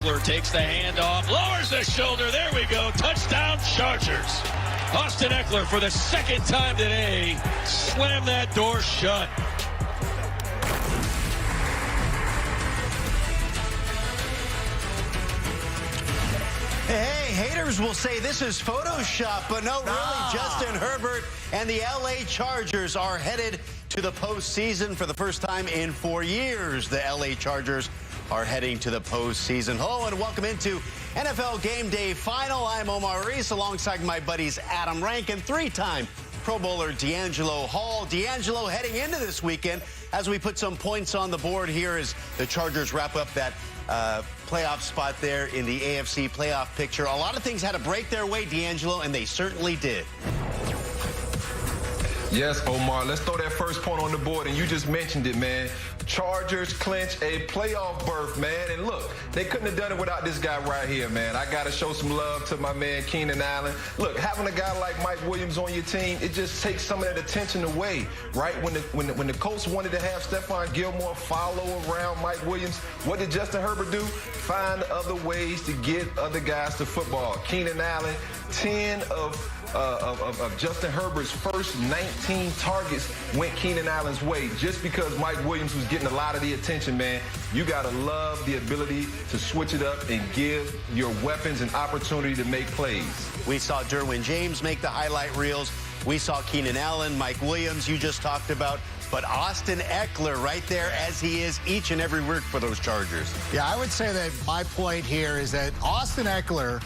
Takes the handoff, lowers the shoulder. There we go. Touchdown, Chargers. Austin Ekeler, for the second time today, slammed that door shut. Hey, haters will say this is Photoshop, but no, really, Justin Herbert and the LA Chargers are headed to the postseason for the first time in 4 years. The LA Chargers are heading to the postseason. Hello and welcome into NFL Game Day Final. I'm Omar Reese alongside my buddies Adam Rank and three-time Pro Bowler D'Angelo Hall. D'Angelo heading into this weekend as we put some points on the board here as the Chargers wrap up that playoff spot there in the AFC playoff picture. A lot of things had to break their way, D'Angelo, and they certainly did. Yes, Omar, let's throw that first point on the board, and you just mentioned it, man. Chargers clinch a playoff berth, man. And look, they couldn't have done it without this guy right here, man. I got to show some love to my man, Keenan Allen. Look, having a guy like Mike Williams on your team, it just takes some of that attention away, right? When the Colts wanted to have Stephon Gilmore follow around Mike Williams, what did Justin Herbert do? Find other ways to get other guys to football. Keenan Allen, 10 of Justin Herbert's first 19 targets went Keenan Allen's way just because Mike Williams was getting a lot of the attention, man. You got to love the ability to switch it up and give your weapons an opportunity to make plays. We saw Derwin James make the highlight reels. We saw Keenan Allen, Mike Williams, you just talked about. But Austin Ekeler right there as he is each and every week for those Chargers. Yeah, I would say that my point here is that Austin Ekeler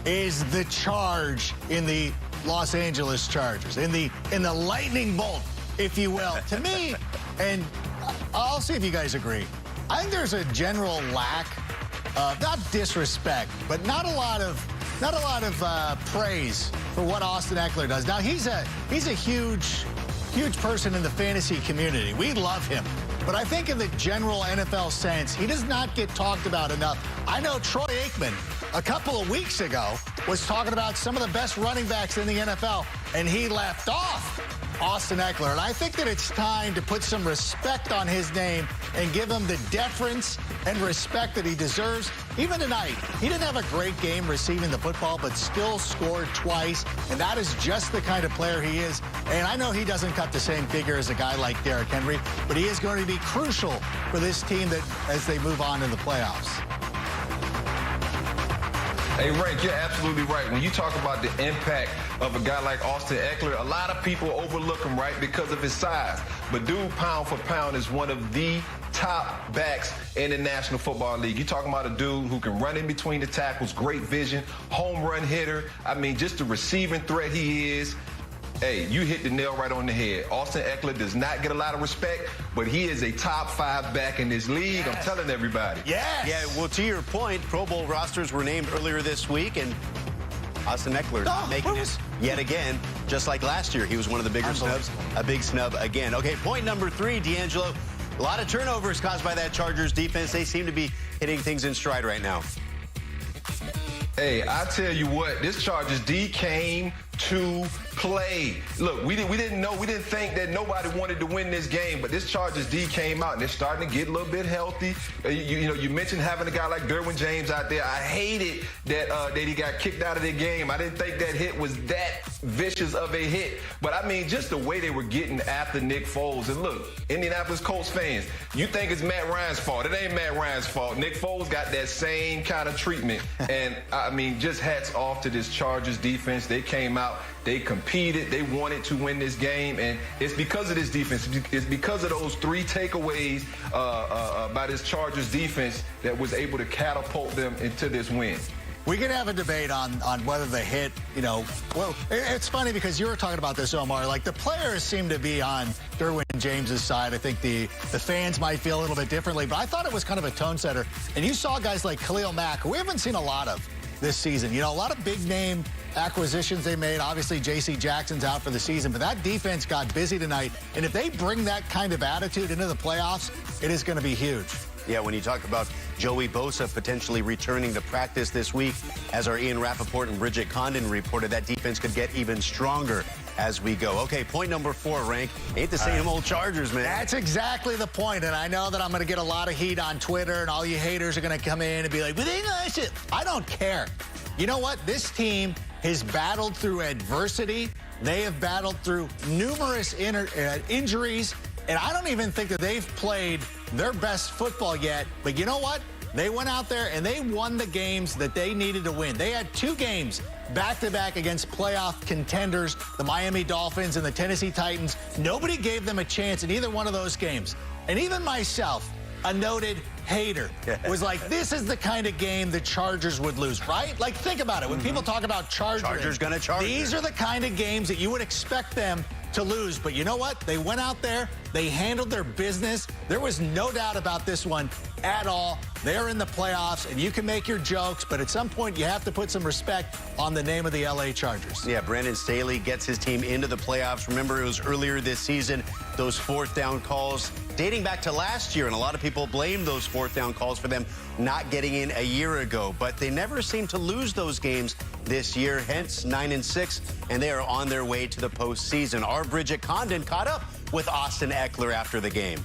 is the charge in the Los Angeles Chargers, in the lightning bolt, if you will. To me, and I'll see if you guys agree, I think there's a general lack of, not disrespect, but not a lot of praise for what Austin Ekeler does. Now, he's a huge person in the fantasy community. We love him. But I think in the general NFL sense, he does not get talked about enough. I know Troy Aikman, a couple of weeks ago, was talking about some of the best running backs in the NFL, and he left off Austin Ekeler. And I think that it's time to put some respect on his name and give him the deference and respect that he deserves. Even tonight, he didn't have a great game receiving the football, but still scored twice, and that is just the kind of player he is. And I know he doesn't cut the same figure as a guy like Derrick Henry, but he is going to be crucial for this team that as they move on in the playoffs. Hey, Rank, you're absolutely right. When you talk about the impact of a guy like Austin Ekeler, a lot of people overlook him, right, because of his size. But dude, pound for pound, is one of the top backs in the National Football League. You're talking about a dude who can run in between the tackles, great vision, home run hitter. I mean, just the receiving threat he is. Hey, you hit the nail right on the head. Austin Ekeler does not get a lot of respect, but he is a top 5 back in this league. Yes. I'm telling everybody. Yes. Yeah, well, to your point, Pro Bowl rosters were named earlier this week, and Austin Ekeler making this yet again, just like last year. He was one of the bigger snubs, a big snub again. Okay, point number 3, D'Angelo. A lot of turnovers caused by that Chargers defense. They seem to be hitting things in stride right now. Hey, I tell you what, this Chargers D came to play. Look, we didn't think that nobody wanted to win this game, but this Chargers D came out and they're starting to get a little bit healthy. You mentioned having a guy like Derwin James out there. I hated that he got kicked out of the game. I didn't think that hit was that vicious of a hit, but I mean, just the way they were getting after Nick Foles. And look, Indianapolis Colts fans, you think it's Matt Ryan's fault. It ain't Matt Ryan's fault. Nick Foles got that same kind of treatment. And I mean, just hats off to this Chargers defense. They came out, they competed, they wanted to win this game, and it's because of this defense. It's because of those 3 takeaways by this Chargers defense that was able to catapult them into this win. We can have a debate on whether the hit, well, it's funny because you were talking about this, Omar. Like, the players seem to be on Derwin James's side. I think the fans might feel a little bit differently, but I thought it was kind of a tone setter. And you saw guys like Khalil Mack, who we haven't seen a lot of this season. A lot of big-name acquisitions they made. Obviously, J.C. Jackson's out for the season, but that defense got busy tonight. And if they bring that kind of attitude into the playoffs, it is going to be huge. Yeah, when you talk about Joey Bosa potentially returning to practice this week, as our Ian Rappaport and Bridget Condon reported, that defense could get even stronger as we go. Okay, point number 4, Rank. Ain't the same old Chargers, man. That's exactly the point, and I know that I'm going to get a lot of heat on Twitter, and all you haters are going to come in and be like, well, they know shit. I don't care. You know what? This team has battled through adversity. They have battled through numerous injuries, and I don't even think that they've played their best football yet. But you know what? They went out there and they won the games that they needed to win. They had 2 games back-to-back against playoff contenders, the Miami Dolphins and the Tennessee Titans. Nobody gave them a chance in either one of those games. And even myself, a noted hater, was like, this is the kind of game the Chargers would lose, right? Like, think about it. When people talk about Chargers gonna charge. These are the kind of games that you would expect them to lose. But you know what? They went out there. They handled their business. There was no doubt about this one at all. They're in the playoffs, and you can make your jokes, but at some point you have to put some respect on the name of the LA Chargers. Yeah, Brandon Staley gets his team into the playoffs. Remember, it was earlier this season, those 4th down calls dating back to last year, and a lot of people blame those 4th down calls for them not getting in a year ago. But they never seem to lose those games this year, hence 9-6, and they are on their way to the postseason. Our Bridget Condon caught up with Austin Ekeler after the game.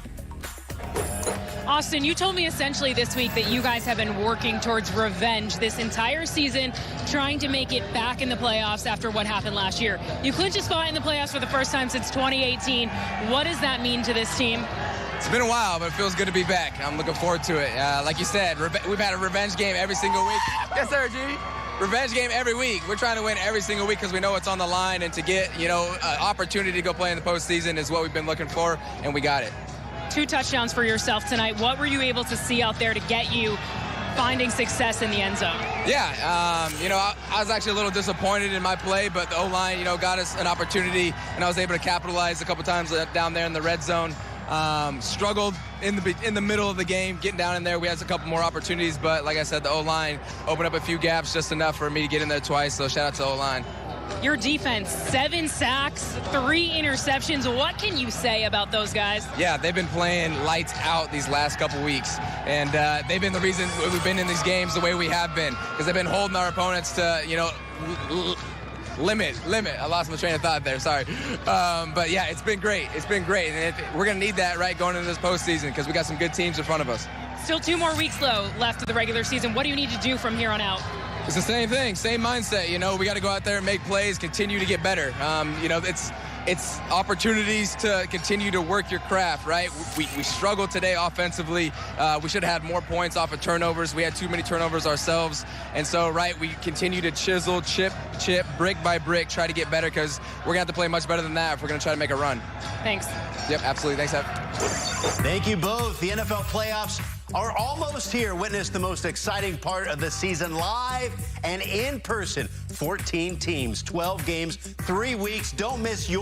Austin, you told me essentially this week that you guys have been working towards revenge this entire season, trying to make it back in the playoffs after what happened last year. You clinched a spot in the playoffs for the first time since 2018. What does that mean to this team? It's been a while, but it feels good to be back. I'm looking forward to it. Like you said, we've had a revenge game every single week. Yes, sir, G. Revenge game every week. We're trying to win every single week because we know it's on the line, and to get, an opportunity to go play in the postseason is what we've been looking for, and we got it. 2 touchdowns for yourself tonight. What were you able to see out there to get you finding success in the end zone? Yeah, I was actually a little disappointed in my play, but the O-line, got us an opportunity, and I was able to capitalize a couple times down there in the red zone. Struggled in the middle of the game, getting down in there. We had a couple more opportunities, but like I said, the O-line opened up a few gaps, just enough for me to get in there twice, so shout out to O-line. Your defense, 7 sacks, 3 interceptions. What can you say about those guys? Yeah, they've been playing lights out these last couple weeks, and they've been the reason we've been in these games the way we have been, because they've been holding our opponents to, limit. I lost my train of thought there, sorry. But yeah, it's been great. And we're going to need that, right, going into this postseason, because we got some good teams in front of us. Still 2 more weeks, though, left of the regular season. What do you need to do from here on out? It's the same thing, same mindset. We got to go out there and make plays, continue to get better. It's opportunities to continue to work your craft, right? We struggled today offensively. We should have had more points off of turnovers. We had too many turnovers ourselves. And so, right, we continue to chisel, chip, brick by brick, try to get better, because we're going to have to play much better than that if we're going to try to make a run. Thanks. Yep, absolutely. Thanks, Ev. Thank you both. The NFL playoffs are almost here. Witness the most exciting part of the season live and in person. 14 teams, 12 games, 3 weeks. Don't miss your